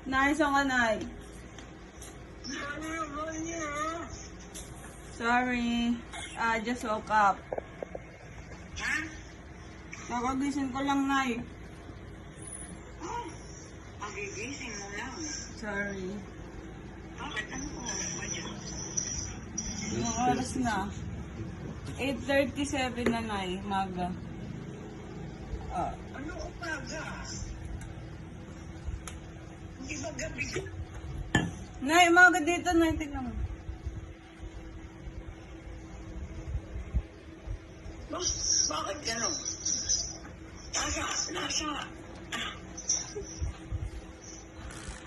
Nice ka, Nay. Sorry. I just woke up. Kakagising ko lang, Nay. Magigising mo lang. Sorry. Bakit? Ano oras ba niya? Yung oras na. 8:37 na, Nay. Maga. Ano umaga? Hindi ba gabi? Nay, maga dito, Nay. Tignan mo. Bakit gano'n? Nasa.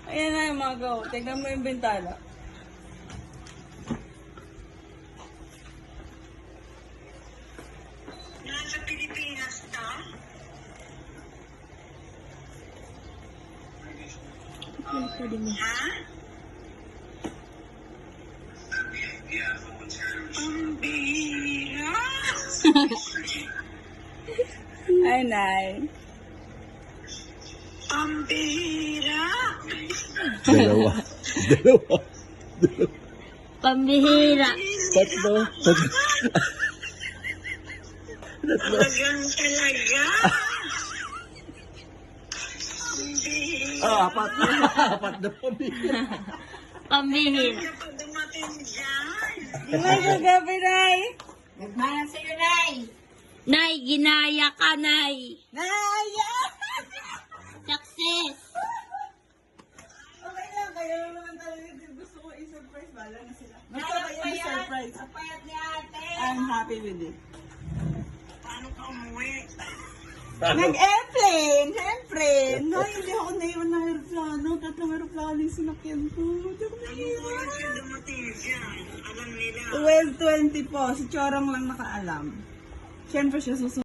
Ayan na yung maga. Oh. Tignan mo yung bintana. Nasa Pilipinas ka? Ha? Ang bihira. Ay, Nay. Ang bihira. Dalawa. Pambihira. Tatlo. Talagang talaga. Ang bihira. Apat na pamilya. Pambihira. Ano pa dumating dyan? Nay, kagabi, Nay. Nagmana sa'yo, Nay. Nay, ginaya ka, Nay. Nay! Success. Okay lang, kaya naman talaga gusto ko i-surprise. Bala na sila. Gusto ko i-surprise. Payat ni ate. I'm happy with it. Paano ka umuwi? Nag-airplane! Siyempre! Nay, hindi ako naiwan ng aeroplano. Tatlong aeroplano yung sinakyan ko. Hindi ako Ano naiwan. oras siya dumating dyan? Alam nila. 12:20 po. Si Chorong lang nakaalam. Siyempre siya susunod.